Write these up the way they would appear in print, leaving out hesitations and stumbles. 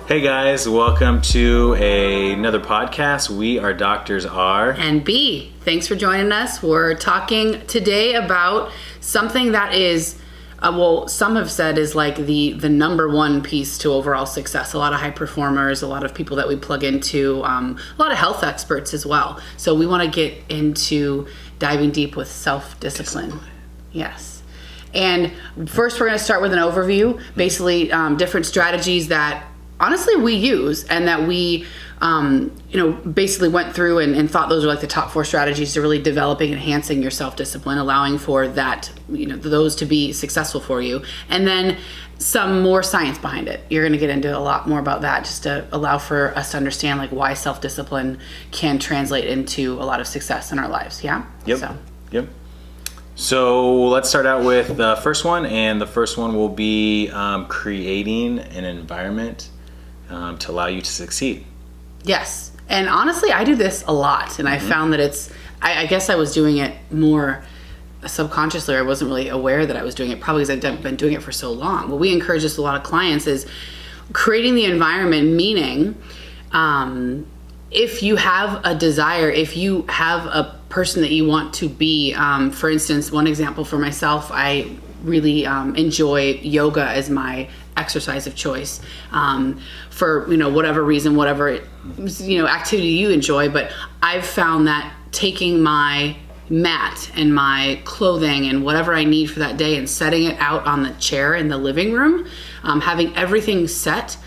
Hey guys, welcome to another podcast. We are Doctors R and B. Thanks for joining us. We're talking today about something that is, some have said is like the number one piece to overall success. A lot of high performers, a lot of people that we plug into, a lot of health experts as well. So we want to get into diving deep with self-discipline. Yes. And first we're going to start with an overview, basically different strategies that honestly we use and that we basically went through and thought those are like the top 4 strategies to really developing and enhancing your self-discipline, allowing for that, those to be successful for you. And then some more science behind it. You're going to get into a lot more about that just to allow for us to understand like why self-discipline can translate into a lot of success in our lives. Yeah? Yep. So let's start out with the first one, and the first one will be creating an environment to allow you to succeed. Yes. And honestly, I do this a lot, and I found that I guess I was doing it more subconsciously. I wasn't really aware that I was doing it, probably because I've been doing it for so long. What we encourage just a lot of clients is creating the environment, meaning if you have a desire, if you have a person that you want to be, for instance, one example for myself, I really enjoy yoga as my exercise of choice for whatever reason, whatever activity you enjoy. But I've found that taking my mat and my clothing and whatever I need for that day and setting it out on the chair in the living room, having everything set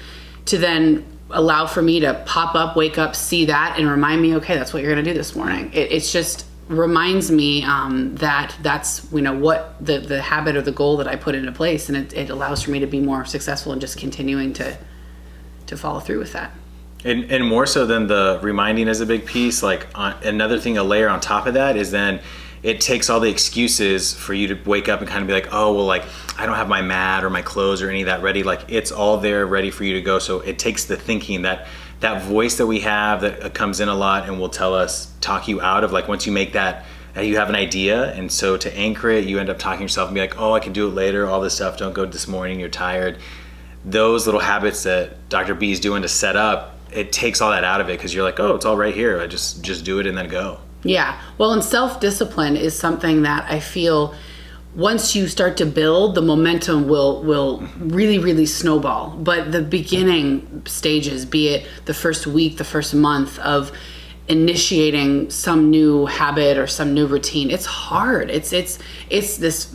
to then allow for me to pop up, wake up, see that, and remind me, okay, that's what you're going to do this morning. It's just reminds me that that's what the habit or the goal that I put into place, and it allows for me to be more successful and just continuing to follow through with that. And more so than the reminding is a big piece, like another thing, a layer on top of that is then it takes all the excuses for you to wake up and kind of be like, oh, well, like I don't have my mat or my clothes or any of that ready. Like it's all there ready for you to go. So it takes the thinking, that voice that we have that comes in a lot and will talk you out of, like once you make that you have an idea. And so to anchor it, you end up talking yourself and be like, oh, I can do it later. All this stuff. Don't go this morning. You're tired. Those little habits that Dr. B is doing to set up, it takes all that out of it because you're like, oh, it's all right here. I just do it and then go. Yeah. Well, and self-discipline is something that I feel once you start to build, the momentum will really, really snowball. But the beginning stages, be it the first week, the first month of initiating some new habit or some new routine, it's hard. It's this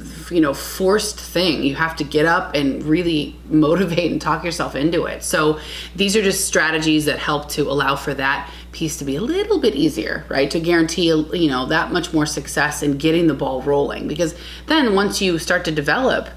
forced thing. You have to get up and really motivate and talk yourself into it. So these are just strategies that help to allow for that piece to be a little bit easier, right? To guarantee that much more success in getting the ball rolling. Because then once you start to develop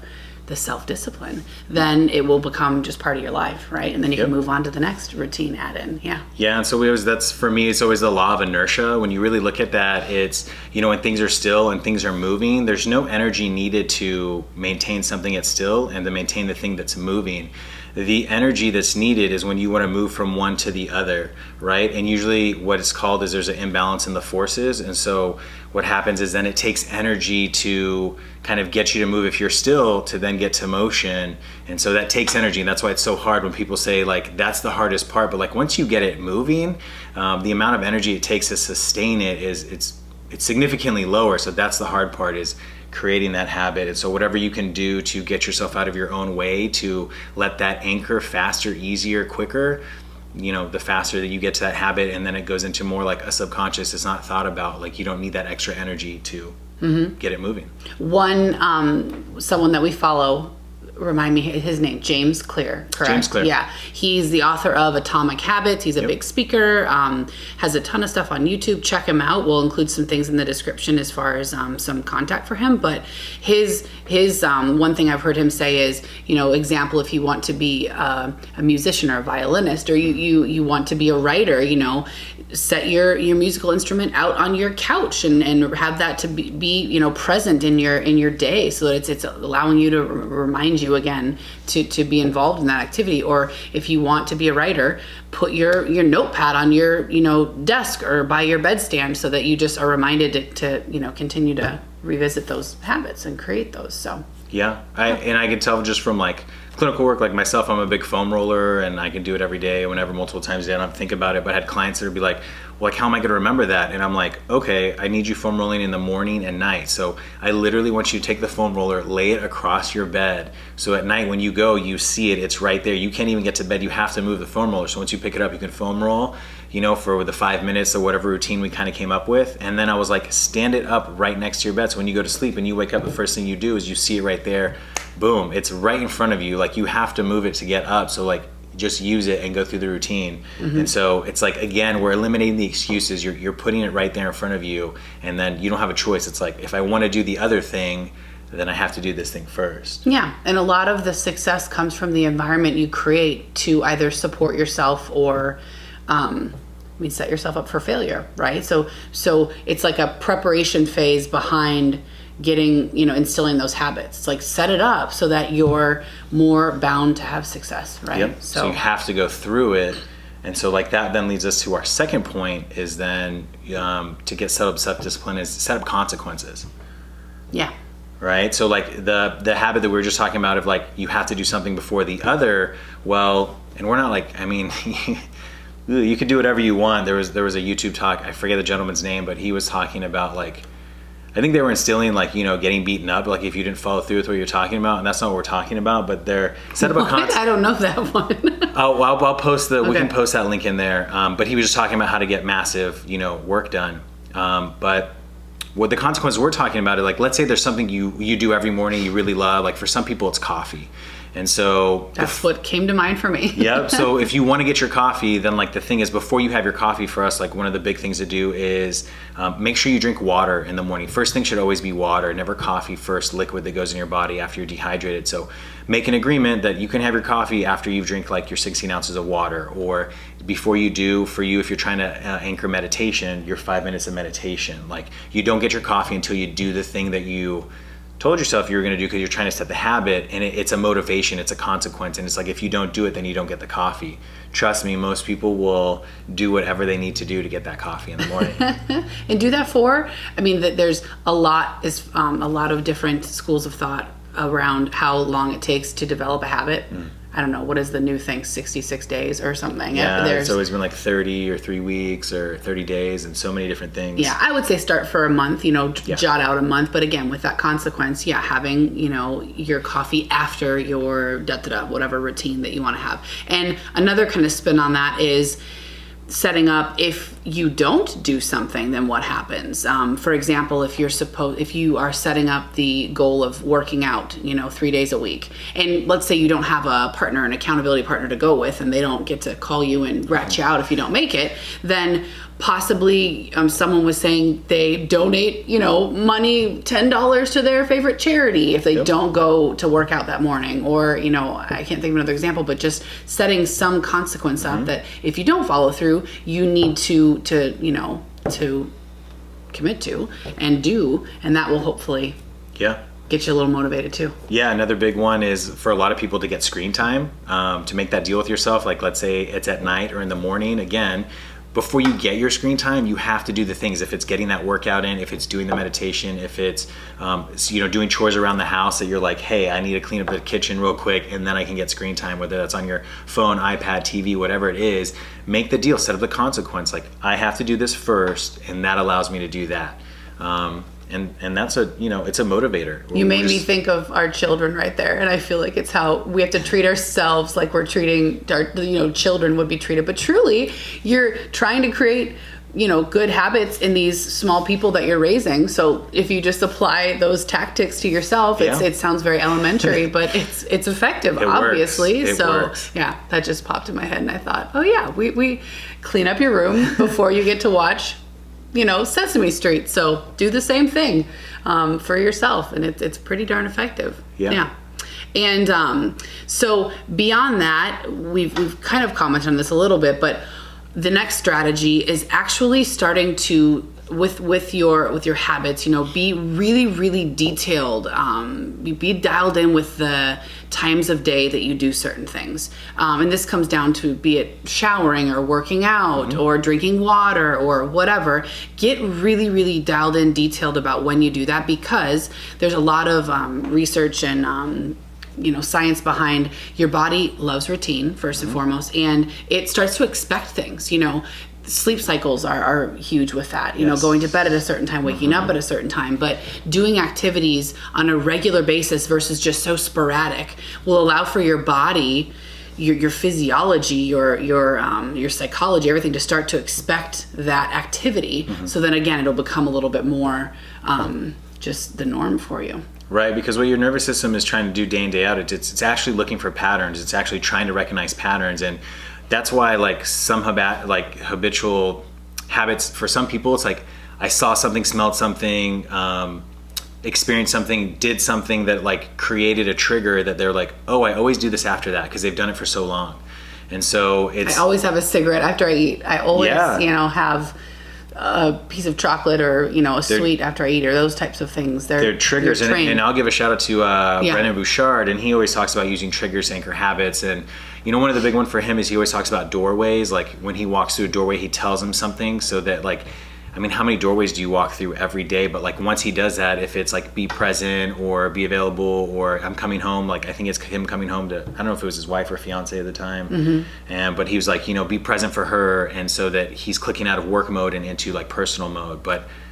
the self-discipline, then it will become just part of your life, right? And then you can move on to the next routine add-in. Yeah, and so that's for me, it's always the law of inertia. When you really look at that, it's when things are still and things are moving, there's no energy needed to maintain something that's still and to maintain the thing that's moving. The energy that's needed is when you want to move from one to the other, right? And usually what it's called is there's an imbalance in the forces. And so what happens is then it takes energy to kind of get you to move if you're still, to then get to motion. And so that takes energy. And that's why it's so hard when people say like, that's the hardest part. But like once you get it moving, the amount of energy it takes to sustain it it's significantly lower. So that's the hard part, is creating that habit. And so whatever you can do to get yourself out of your own way, to let that anchor faster, easier, quicker, the faster that you get to that habit, and then it goes into more like a subconscious. It's not thought about, like you don't need that extra energy to get it moving. Someone that we follow, remind me his name, James Clear, correct? James Clear. Yeah. He's the author of Atomic Habits. He's a big speaker, has a ton of stuff on YouTube. Check him out. We'll include some things in the description as far as some contact for him. But his one thing I've heard him say is, example, if you want to be a musician or a violinist, or you want to be a writer, set your musical instrument out on your couch and have that to be present in your day, so that it's allowing you to remind you again to be involved in that activity. Or if you want to be a writer, put your notepad on your desk or by your bedstand, so that you just are reminded to continue to revisit those habits and create those. So I can tell just from like clinical work, like myself, I'm a big foam roller and I can do it every day, whenever, multiple times a day. I don't have to think about it. But I had clients that would be like, well, like, how am I going to remember that? And I'm like, okay, I need you foam rolling in the morning and night. So I literally want you to take the foam roller, lay it across your bed. So at night when you go, you see it, it's right there. You can't even get to bed. You have to move the foam roller. So once you pick it up, you can foam roll, you know, for the 5 minutes or whatever routine we kind of came up with. And then I was like, stand it up right next to your bed. So when you go to sleep and you wake up, the first thing you do is you see it right there. Boom, it's right in front of you. Like, you have to move it to get up. So like, just use it and go through the routine. And so it's like, again, we're eliminating the excuses. You're putting it right there in front of you, and then you don't have a choice. It's like, if I want to do the other thing, then I have to do this thing first. Yeah, and a lot of the success comes from the environment you create to either support yourself or set yourself up for failure, right? So it's like a preparation phase behind getting, instilling those habits. It's like, set it up so that you're more bound to have success, right? Yep. So you have to go through it. And so like that then leads us to our second point, is then to get set up self-discipline is set up consequences. Yeah. Right? So like the habit that we were just talking about of like, you have to do something before the other. Well, and we're not like, I mean, you could do whatever you want. There was a YouTube talk, I forget the gentleman's name, but he was talking about like, I think they were instilling like, getting beaten up, like if you didn't follow through with what you're talking about, and that's not what we're talking about, but they're set up a I don't know that one. I'll post we Okay. can post that link in there. But he was just talking about how to get massive, work done. But what the consequences we're talking about is like, let's say there's something you do every morning you really love. Like for some people it's coffee. And so that's what came to mind for me. Yep. So if you want to get your coffee, then like the thing is, before you have your coffee, for us, like one of the big things to do is make sure you drink water in the morning. First thing should always be water, never coffee. First liquid that goes in your body after you're dehydrated. So make an agreement that you can have your coffee after you've drank like your 16 ounces of water, or before you do, for you, if you're trying to anchor meditation, your 5 minutes of meditation. Like, you don't get your coffee until you do the thing that you told yourself you were going to do, because you're trying to set the habit, and it's a motivation, it's a consequence, and it's like, if you don't do it, then you don't get the coffee. Trust me, most people will do whatever they need to do to get that coffee in the morning. And do that there's a lot of different schools of thought around how long it takes to develop a habit. I don't know, what is the new thing, 66 days or something? Yeah, it's always been like 30 or 3 weeks or 30 days and so many different things. Yeah, I would say start for a month, jot out a month. But again, with that consequence, having, your coffee after your whatever routine that you want to have. And another kind of spin on that is setting up, if you don't do something, then what happens? For example, if you are setting up the goal of working out, 3 days a week, and let's say you don't have a partner, an accountability partner to go with, and they don't get to call you and rat you out if you don't make it, then possibly someone was saying they donate, money, $10 to their favorite charity if they don't go to work out that morning. Or, I can't think of another example, but just setting some consequence up that if you don't follow through, you need to commit to and do, and that will hopefully get you a little motivated too. Yeah, another big one is for a lot of people to get screen time, to make that deal with yourself. Like, let's say it's at night or in the morning. Again, before you get your screen time, you have to do the things. If it's getting that workout in, if it's doing the meditation, if it's doing chores around the house that you're like, hey, I need to clean up the kitchen real quick, and then I can get screen time, whether that's on your phone, iPad, TV, whatever it is. Make the deal, set up the consequence. Like, I have to do this first, and that allows me to do that. And that's it's a motivator. You made me think of our children right there, and I feel like it's how we have to treat ourselves like we're treating our children would be treated. But truly, you're trying to create good habits in these small people that you're raising. So if you just apply those tactics to yourself, it sounds very elementary, but it's effective, obviously. It works. Yeah, that just popped in my head, and I thought, oh yeah, we clean up your room before you get to watch Sesame Street. So do the same thing for yourself, and it's pretty darn effective. Yeah. And so beyond that, we've kind of commented on this a little bit, but the next strategy is actually starting to with your habits, be really, really detailed, be dialed in with the times of day that you do certain things. And this comes down to, be it showering or working out or drinking water or whatever. Get really, really dialed in, detailed about when you do that, because there's a lot of research and science behind your body loves routine first and foremost, and it starts to expect things. Sleep cycles are huge with that. Going to bed at a certain time, waking up at a certain time, but doing activities on a regular basis versus just so sporadic will allow for your body, your physiology, your psychology, everything to start to expect that activity. So then again, it'll become a little bit more just the norm for you. Right, because what your nervous system is trying to do day in, day out, it's actually looking for patterns. It's actually trying to recognize patterns, and that's why some habitual habits for some people, it's like I saw something, smelled something, experienced something, did something that created a trigger that they're like, oh, I always do this after that because they've done it for so long. And so I always have a cigarette after I eat. I always, have a piece of chocolate or, a sweet after I eat, or those types of things. They're triggers. And I'll give a shout out to Brendon Bouchard, and he always talks about using triggers to anchor habits. And one of the big one for him is he always talks about doorways. Like when he walks through a doorway, he tells him something so that how many doorways do you walk through every day? But once he does that, if it's be present or be available or I'm coming home, I think it's him coming home to, I don't know if it was his wife or fiance at the time. But he was be present for her. And so that he's clicking out of work mode and into personal mode.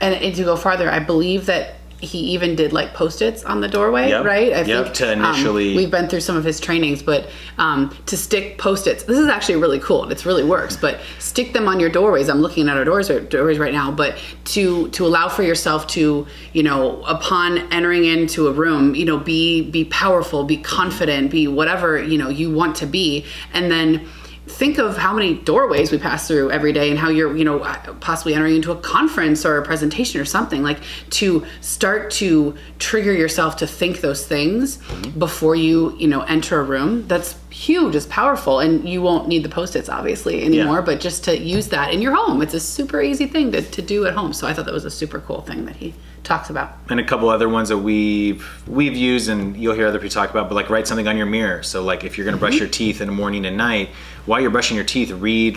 And to go farther, I believe that he even did Post-its on the doorway, right? I think to initially, we've been through some of his trainings, but to stick Post-its, this is actually really cool. And it really works, but stick them on your doorways. I'm looking at our doorways right now, but to allow for yourself to, upon entering into a room, be powerful, be confident, be whatever, you want to be. And then think of how many doorways we pass through every day and how you're, possibly entering into a conference or a presentation or something, to start to trigger yourself to think those things before you, enter a room. That's huge. It's powerful. And you won't need the Post-its obviously anymore, but just to use that in your home. It's a super easy thing to do at home. So I thought that was a super cool thing that he talks about. And a couple other ones that we've used, and you'll hear other people talk about, but write something on your mirror. So if you're going to brush your teeth in the morning and night, while you're brushing your teeth, read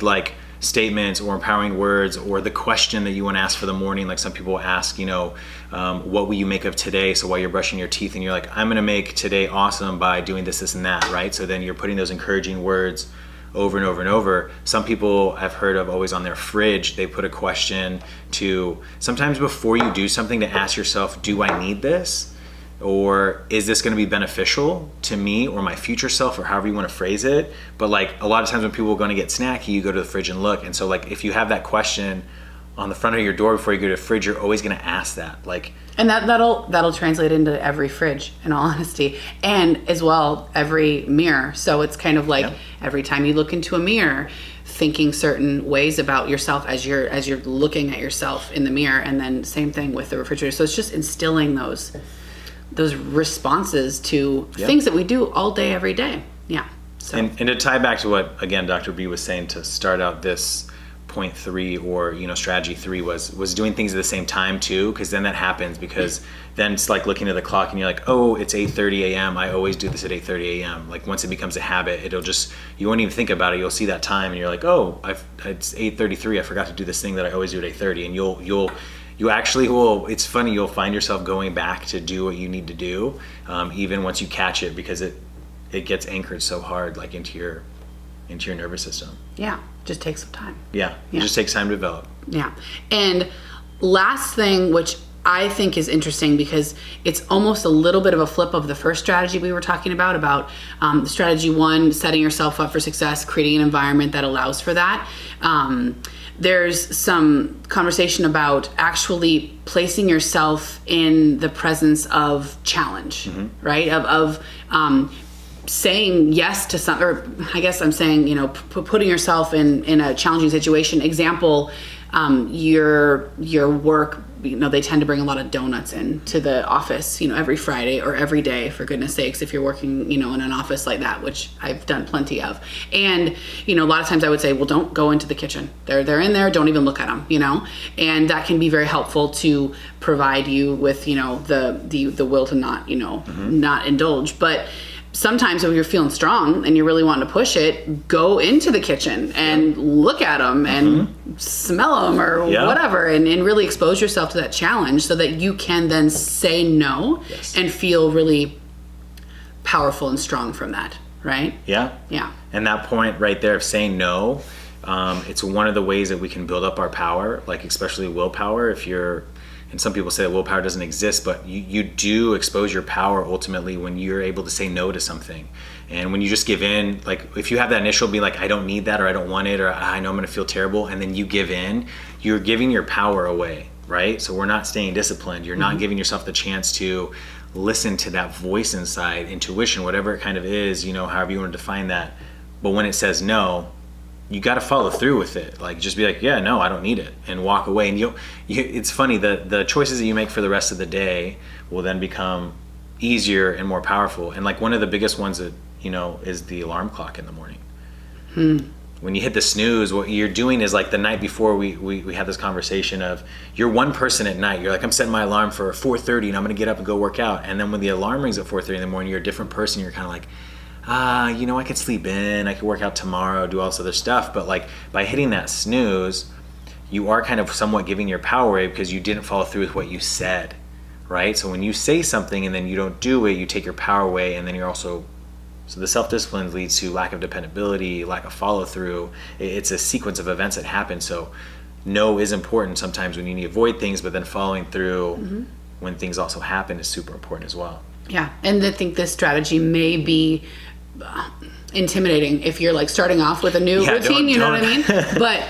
statements or empowering words or the question that you want to ask for the morning. Some people ask, what will you make of today? So while you're brushing your teeth and you're I'm going to make today awesome by doing this, this, and that, right? So then you're putting those encouraging words over and over and over. Some people I've heard of always on their fridge, they put a question to sometimes before you do something to ask yourself, do I need this? Or is this going to be beneficial to me or my future self, or however you want to phrase it? But a lot of times when people are going to get snacky, you go to the fridge and look. And so if you have that question on the front of your door before you go to the fridge, you're always going to ask that. And that'll translate into every fridge, in all honesty, and as well every mirror. So it's kind of every time you look into a mirror, thinking certain ways about yourself as you're looking at yourself in the mirror, and then same thing with the refrigerator. So it's just instilling those responses to things that we do all day, every day. Yeah. So. And to tie back to what again Dr. B was saying to start out this point 3 or strategy 3 was doing things at the same time too, because then that happens, because then it's looking at the clock and you're oh, it's 8:30 a.m. I always do this at 8:30 a.m. Once it becomes a habit, it'll just, you won't even think about it. You'll see that time and you're oh, it's 8:33. I forgot to do this thing that I always do at 8:30, and you actually will. It's funny. You'll find yourself going back to do what you need to do, even once you catch it, because it gets anchored so hard, into your nervous system. Yeah, just takes some time. Yeah, it just takes time to develop. Yeah, and last thing, which I think is interesting because it's almost a little bit of a flip of the first strategy we were talking about strategy 1, setting yourself up for success, creating an environment that allows for that. There's some conversation about actually placing yourself in the presence of challenge, right? Of saying yes to something, or I guess I'm saying, putting yourself in a challenging situation. Example, your work, they tend to bring a lot of donuts into the office, every Friday or every day, for goodness sakes, if you're working, in an office like that, which I've done plenty of. And, a lot of times I would say, well, don't go into the kitchen. They're in there. Don't even look at them, and that can be very helpful to provide you with, the will to not, not indulge. But sometimes if you're feeling strong and you're really wanting to push it, go into the kitchen and look at them and smell them or whatever, and really expose yourself to that challenge so that you can then say no and feel really powerful and strong from that, right? Yeah. Yeah. And that point right there of saying no, it's one of the ways that we can build up our power, like especially willpower. And some people say that willpower doesn't exist, but you do expose your power ultimately when you're able to say no to something. And when you just give in, like if you have that initial be like, I don't need that, or I don't want it, or I know I'm going to feel terrible, and then you give in, you're giving your power away, right? So we're not staying disciplined. You're not giving yourself the chance to listen to that voice inside, intuition, whatever it kind of is, however you want to define that. But when it says no, you got to follow through with it. Like just be like, yeah, no, I don't need it, and walk away. And it's funny, the choices that you make for the rest of the day will then become easier and more powerful. And like one of the biggest ones that, is the alarm clock in the morning. When you hit the snooze, what you're doing is like the night before we had this conversation of you're one person at night. You're like, I'm setting my alarm for 4:30 and I'm going to get up and go work out. And then when the alarm rings at 4:30 in the morning, you're a different person. You're kind of like, I could sleep in, I could work out tomorrow, do all this other stuff. But like by hitting that snooze, you are kind of somewhat giving your power away because you didn't follow through with what you said, right? So when you say something and then you don't do it, you take your power away, and then you're also, so the self-discipline leads to lack of dependability, lack of follow-through. It's a sequence of events that happen. So no is important sometimes when you need to avoid things, but then following through when things also happen is super important as well. Yeah, and I think this strategy may be intimidating if you're like starting off with a new routine, you know what I mean? But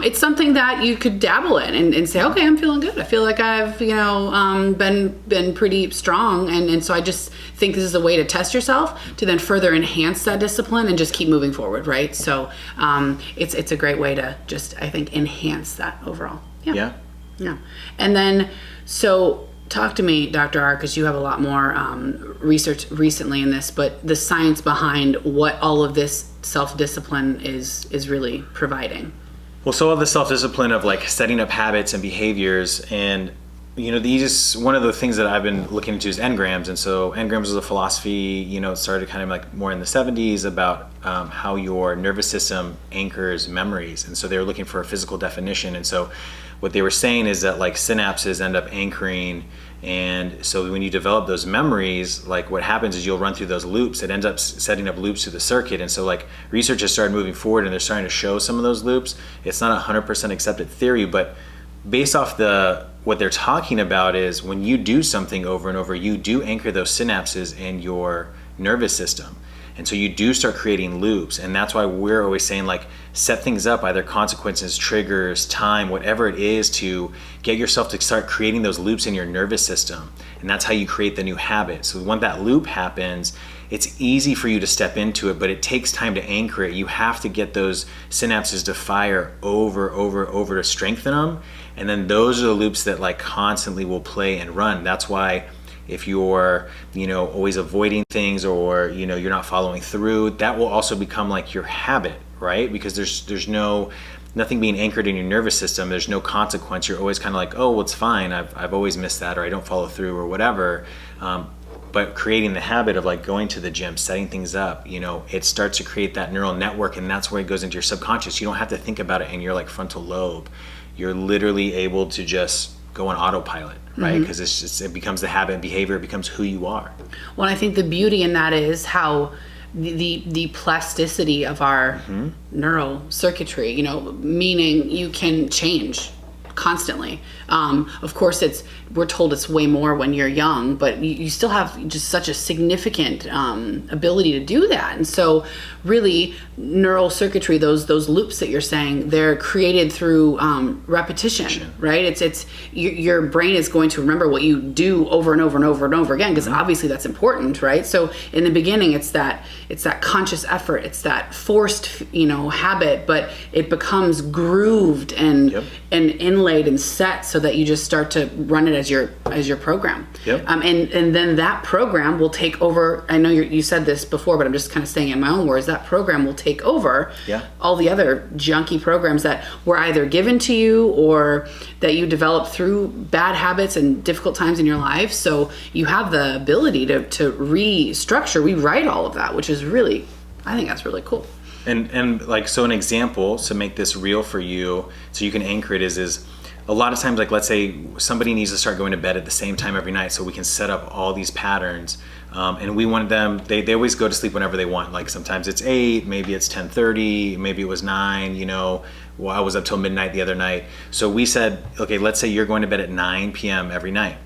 it's something that you could dabble in and say, okay, I'm feeling good. I feel like I've, been pretty strong. And so I just think this is a way to test yourself to then further enhance that discipline and just keep moving forward, right? So it's a great way to just, I think, enhance that overall. Yeah. And then, so talk to me, Dr. R, because you have a lot more research recently in this, but the science behind what all of this self-discipline is really providing. Well, so all the self-discipline of like setting up habits and behaviors, and these, one of the things that I've been looking into is engrams. And so engrams is a philosophy, it started kind of like more in the 70s about how your nervous system anchors memories. And so they were looking for a physical definition. And so what they were saying is that like synapses end up anchoring, and so when you develop those memories, like what happens is you'll run through those loops. It ends up setting up loops through the circuit. And so like research has started moving forward, and they're starting to show some of those loops. It's not 100% accepted theory, but based off what they're talking about is when you do something over and over, you do anchor those synapses in your nervous system. And so you do start creating loops. And that's why we're always saying like set things up, either consequences, triggers, time, whatever it is, to get yourself to start creating those loops in your nervous system. And that's how you create the new habit. So when that loop happens, it's easy for you to step into it, but it takes time to anchor it. You have to get those synapses to fire over to strengthen them. And then those are the loops that like constantly will play and run. That's why if you're, always avoiding things, or, you're not following through, that will also become like your habit, right? Because there's nothing being anchored in your nervous system. There's no consequence. You're always kind of like, oh, well, it's fine. I've always missed that, or I don't follow through, or whatever. But creating the habit of like going to the gym, setting things up, it starts to create that neural network, and that's where it goes into your subconscious. You don't have to think about it in your like frontal lobe. You're literally able to just go on autopilot, right? Because it becomes the habit and behavior, it becomes who you are. Well, I think the beauty in that is how the plasticity of our neural circuitry, meaning you can change constantly. Of course, we're told it's way more when you're young, but you still have just such a significant ability to do that. And so really neural circuitry, those loops that you're saying, they're created through repetition, right? It's your brain is going to remember what you do over and over and over and over again, because obviously that's important, right? So in the beginning, it's that conscious effort, it's that forced, habit, but it becomes grooved and inlaid and set so that you just start to run it as your program. And then that program will take over. I know you said this before, but I'm just kind of saying it in my own words. That program will take over all the other junky programs that were either given to you or that you developed through bad habits and difficult times in your life. So you have the ability to restructure, rewrite all of that, which is really, I think that's really cool. And like, so an example to make this real for you, so you can anchor it is a lot of times, like let's say somebody needs to start going to bed at the same time every night, so we can set up all these patterns. And we want them, they always go to sleep whenever they want. Like sometimes it's 8, maybe it's 10:30, maybe it was 9, you know, well, I was up till midnight the other night. So we said, okay, let's say you're going to bed at 9 p.m. every night.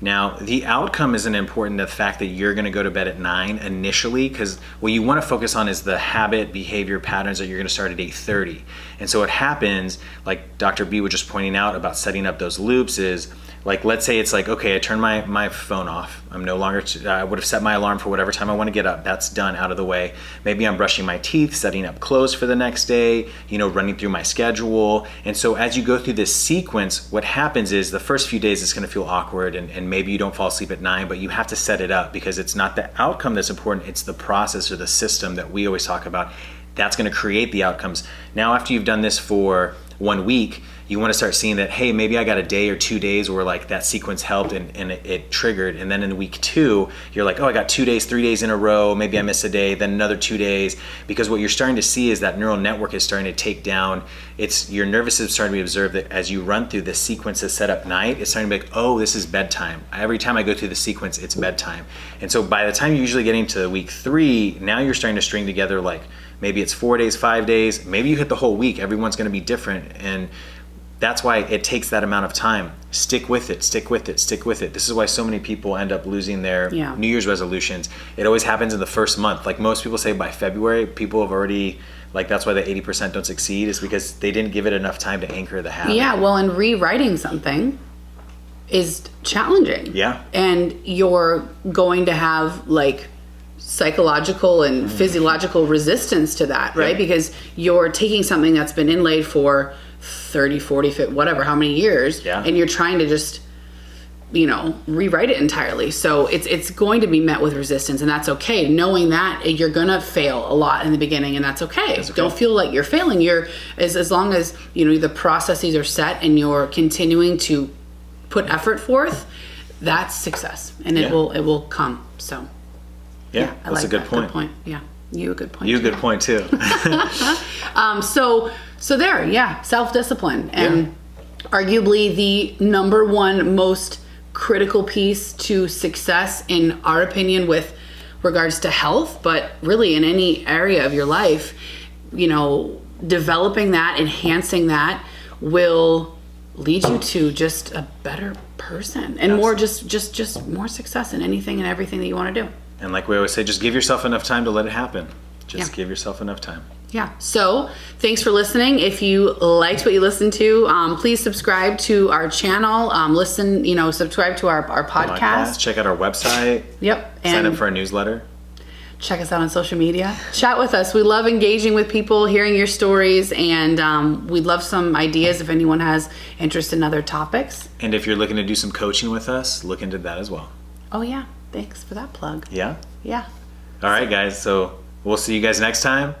Now, the outcome isn't important, the fact that you're going to go to bed at 9 initially, because what you want to focus on is the habit, behavior, patterns that you're going to start at 8:30. And so what happens, like Dr. B was just pointing out about setting up those loops, is like, let's say it's like, okay, I turn my phone off. I'm no longer, I would have set my alarm for whatever time I want to get up. That's done, out of the way. Maybe I'm brushing my teeth, setting up clothes for the next day, you know, running through my schedule. And so as you go through this sequence, what happens is the first few days it's going to feel awkward, and maybe you don't fall asleep at 9, but you have to set it up, because it's not the outcome that's important, it's the process or the system that we always talk about. That's going to create the outcomes. Now, after you've done this for 1 week, you want to start seeing that, hey, maybe I got a day or 2 days where like that sequence helped and it triggered. And then in week 2, you're like, oh, I got 2 days, 3 days in a row. Maybe I miss a day, then another 2 days. Because what you're starting to see is that neural network is starting to take down. It's your nervous system starting to observe that as you run through this sequence of set up night, it's starting to be like, oh, this is bedtime. Every time I go through the sequence, it's bedtime. And so by the time you're usually getting to week 3, now you're starting to string together like, maybe it's 4 days, 5 days, maybe you hit the whole week. Everyone's going to be different. And that's why it takes that amount of time. Stick with it, stick with it, stick with it. This is why so many people end up losing their New Year's resolutions. It always happens in the first month. Like most people say by February, people have already, like that's why the 80% don't succeed, is because they didn't give it enough time to anchor the habit. Yeah, well, and rewriting something is challenging. Yeah. And you're going to have like psychological and physiological resistance to that, right? Yeah. Because you're taking something that's been inlaid for 30, 40, 50, whatever, how many years, and you're trying to just, you know, rewrite it entirely. So it's going to be met with resistance, and that's okay. Knowing that you're going to fail a lot in the beginning, and that's okay. Don't feel like you're failing. You're, as long as, you know, the processes are set and you're continuing to put effort forth, that's success, and it will come. So yeah, that's a good point. Good point. Yeah. You a good point. You a good point too. So there, yeah, self-discipline, and arguably the number one most critical piece to success, in our opinion, with regards to health, but really in any area of your life, you know, developing that, enhancing that will lead you to just a better person and more, just more success in anything and everything that you want to do. And like we always say, just give yourself enough time to let it happen. Just give yourself enough time. Yeah. So thanks for listening. If you liked what you listened to, please subscribe to our channel. Subscribe to our podcast. Check out our website. Yep. Sign up for our newsletter. Check us out on social media. Chat with us. We love engaging with people, hearing your stories, and we'd love some ideas if anyone has interest in other topics. And if you're looking to do some coaching with us, look into that as well. Oh, yeah. Thanks for that plug. Yeah? Yeah. All right, guys. So we'll see you guys next time.